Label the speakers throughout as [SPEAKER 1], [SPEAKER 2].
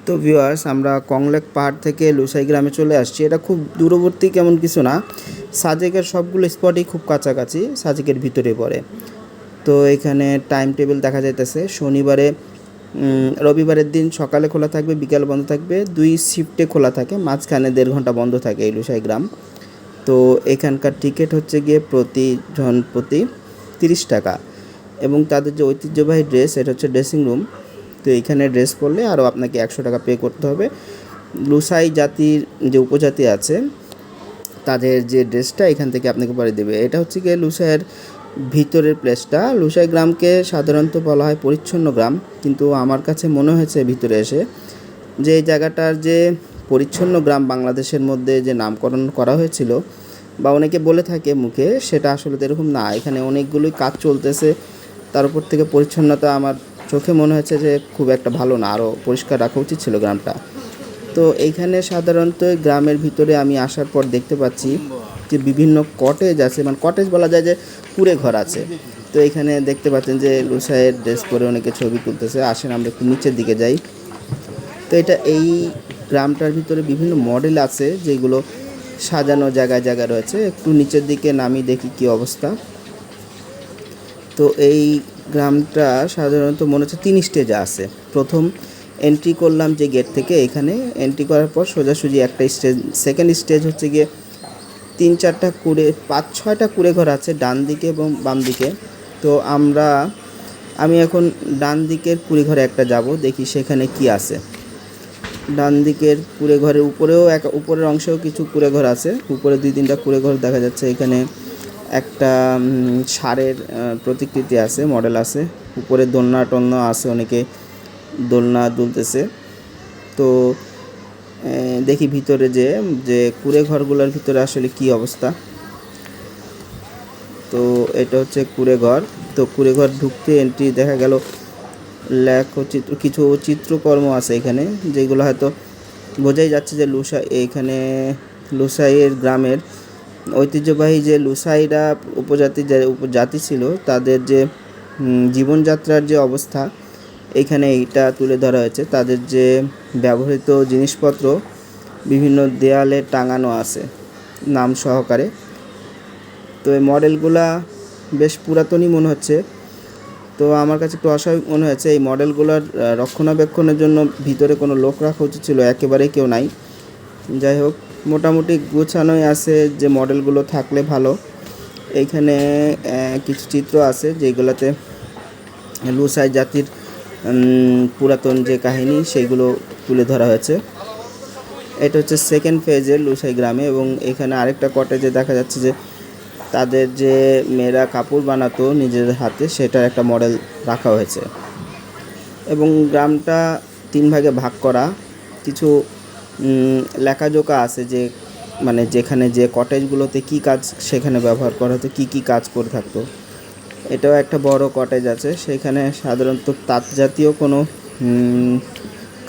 [SPEAKER 1] তো ভিউয়ার্স, আমরা কংলেক পাহাড় থেকে লুসাই গ্রামে চলে আসছি। এটা খুব দূরবর্তী কেমন কিছু না, সাজেকের সবগুলো স্পটই খুব কাছাকাছি, সাজেকের ভিতরে পড়ে। তো এখানে টাইম টেবিল দেখা যাইতেছে শনিবারে রবিবারের দিন সকালে খোলা থাকবে, বিকাল বন্ধ থাকবে, 2 শিফটে খোলা থাকে, মাঝখানে 1.5 ঘন্টা বন্ধ থাকে এই লুসাই গ্রাম। তো এখানকার টিকিট হচ্ছে গিয়ে প্রতি 30 টাকা, এবং তাদের যে ঐতিহ্যবাহী ড্রেস, এটা হচ্ছে ড্রেসিং রুম। তো এইখানে ড্রেস পরলে আরও আপনাকে 100 টাকা পে করতে হবে। লুসাই জাতির যে উপজাতি আছে তাদের যে ড্রেসটা এখান থেকে আপনাকে পরে দেবে। এটা হচ্ছে গিয়ে লুসাইয়ের ভিতরের প্লেসটা। লুসাই গ্রামকে সাধারণত বলা হয় পরিচ্ছন্ন গ্রাম, কিন্তু আমার কাছে মনে হয়েছে ভিতরে এসে যে এই জায়গাটার যে পরিচ্ছন্ন গ্রাম বাংলাদেশের মধ্যে যে নামকরণ করা হয়েছিল বা অনেকে বলে থাকে মুখে, সেটা আসলে তো এরকম না। এখানে অনেকগুলোই কাজ চলতেছে, তার উপর থেকে পরিচ্ছন্নতা আমার চোখে মনে হচ্ছে যে খুব একটা ভালো না, আরও পরিষ্কার রাখা উচিত ছিল গ্রামটা। তো এইখানে সাধারণত গ্রামের ভিতরে আমি আসার পর দেখতে পাচ্ছি যে বিভিন্ন কটেজ আছে, মানে কটেজ বলা যায় যে কুঁড়ে ঘর আছে। তো এখানে দেখতে পাচ্ছেন যে লুসাইয়ের ড্রেস পরে অনেকে ছবি তুলতেছে। আসেন আমরা একটু নিচের দিকে যাই। তো এই গ্রামটার ভিতরে বিভিন্ন মডেল আছে যেগুলো সাজানো জায়গায় জায়গায় রয়েছে। একটু নিচের দিকে নামি দেখি কি অবস্থা। তো এই গ্রামটা সাধারণত মনে হচ্ছে 3 স্টেজে আছে। প্রথম এন্ট্রি করলাম যে গেট থেকে, এখানে এন্ট্রি করার পর সোজাসুজি একটা স্টেজ। সেকেন্ড স্টেজ হচ্ছে গিয়ে 3-4টা 5-6টা কুঁড়ে ঘর আছে ডান দিকে এবং বাম দিকে। তো আমি এখন ডান দিকের কুঁড়ে ঘরে একটা যাব, দেখি সেখানে কি আছে। ডান দিকের কুঁড়ে ঘরের উপরের অংশেও কিছু কুঁড়ে ঘর আছে। উপরে 2-3টা কুঁড়ে ঘর দেখা যাচ্ছে। এখানে একটা ষাঁড়ের প্রতিকৃতি আছে, মডেল আছে। উপরে দোলনা টোলনা আছে, অনেকে দোলনা দুলতেছে। তো দেখি ভিতরে যে কুঁড়ে ঘরগুলোর ভিতরে আসলে কি অবস্থা। তো এটা হচ্ছে কুঁড়ে ঘর। তো কুঁড়ে ঘর ঢুকতে এন্ট্রি দেখা গেল কিছু চিত্রকর্ম আছে এখানে, যেগুলো হয়তো বোঝাই যাচ্ছে যে লুসাইয়ের গ্রামের ঐতিহ্যবাহী যে লুসাইরা উপজাতি ছিল, তাদের যে জীবনযাত্রার যে অবস্থা এখানে এইটা তুলে ধরা হয়েছে। তাদের যে ব্যবহৃত জিনিসপত্র বিভিন্ন দেয়ালে টাঙানো আছে নাম সহকারে। তো এই মডেলগুলা বেশ পুরাতনই মনে হচ্ছে। তো আমার কাছে একটু অস্বাভাবিক মনে হয়েছে। এই মডেলগুলোর রক্ষণাবেক্ষণের জন্য ভিতরে কোনো লোক রাখা উচিত ছিল, একেবারেই কেউ নাই। যাই হোক, মোটামুটি গোছানোই আছে, যে মডেলগুলো থাকলে ভালো। এইখানে কিছু চিত্র আছে যেগুলোতে লুসাই জাতির পুরাতন যে কাহিনী সেইগুলো তুলে ধরা হয়েছে। এটা হচ্ছে সেকেন্ড ফেজের লুসাই গ্রামে, এবং এখানে আরেকটা কটেজে দেখা যাচ্ছে যে তাদের যে মেয়েরা কাপড় বানাতো নিজেদের হাতে, সেটার একটা মডেল রাখা হয়েছে। এবং গ্রামটা 3 ভাগে ভাগ করা। কিছু লেখাজোকা আছে যে মানে যেখানে যে কটেজগুলোতে কী কাজ সেখানে ব্যবহার করা হতো, কী কাজ করে থাকতো। এটাও একটা বড় কটেজ আছে, সেখানে সাধারণত তাঁত জাতীয় কোনো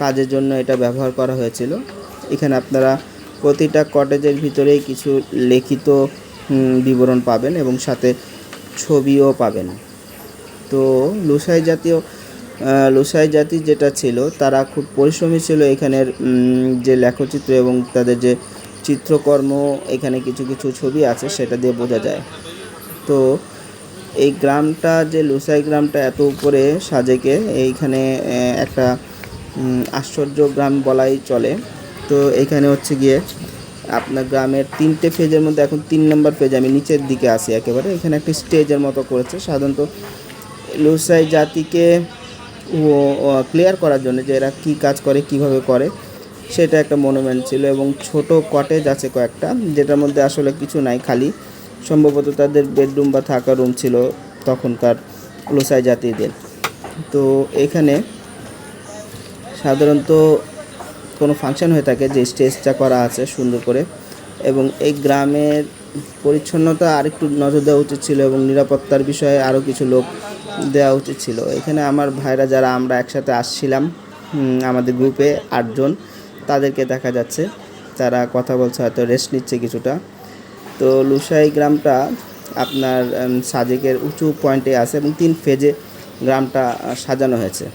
[SPEAKER 1] কাজের জন্য এটা ব্যবহার করা হয়েছিল। এখানে আপনারা প্রতিটা কটেজের ভিতরেই কিছু লিখিত বিবরণ পাবেন এবং সাথে ছবিও পাবেন। তো লুসাই জাতি যেটা ছিল তারা খুব পরিশ্রমী ছিল। এখানের যে লেখচিত্র এবং তাদের যে চিত্রকর্ম, এখানে কিছু কিছু ছবি আছে, সেটা দিয়ে বোঝা যায়। তো এই গ্রামটা যে লুসাই গ্রামটা এত উপরে সাজেকে, এইখানে একটা আশ্চর্য গ্রাম বলাই চলে। তো এইখানে হচ্ছে গিয়ে আপনার গ্রামের 3টে ফেজের মধ্যে এখন 3 নম্বর ফেজ, আমি নিচের দিকে আসি একেবারে। এখানে একটি স্টেজের মতো করেছে সাধারণত লুসাই জাতিকে ক্লিয়ার করার জন্য, যে এরা কী কাজ করে কীভাবে করে, সেটা একটা মনুমেন্ট ছিল। এবং ছোট কটেজ আছে কয়েকটা, যেটার মধ্যে আসলে কিছু নাই, খালি সম্ভবত তাদের বেডরুম বা থাকার রুম ছিল তখনকার লুসাই জাতিদের। তো এখানে সাধারণত কোনো ফাংশন হয়ে থাকে যে স্টেজটা করা আছে সুন্দর করে। এবং এই গ্রামের পরিচ্ছন্নতা আরেকটু নজর দেওয়া উচিত ছিল, এবং নিরাপত্তার বিষয়ে আরও কিছু লোক দেওয়া উচিত ছিল। এখানে আমার ভাইরা যারা আমরা একসাথে আসছিলাম, আমাদের গ্রুপে 8 জন, তাদেরকে দেখা যাচ্ছে তারা কথা বলছে, হয়তো রেস্ট নিচ্ছে কিছুটা। তো লুসাই গ্রামটা আপনার সাজেকের উঁচু পয়েন্টে আছে এবং 3 ফেজে গ্রামটা সাজানো হয়েছে।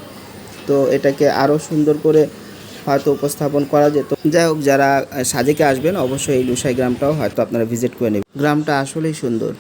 [SPEAKER 1] তো এটাকে আরও সুন্দর করে হয়তো উপস্থাপন করা যেত। যাই হোক, যারা সাজেকে আসবেন অবশ্যই এই লুসাই গ্রামটাও হয়তো আপনারা ভিজিট করে নেবেন। গ্রামটা আসলেই সুন্দর।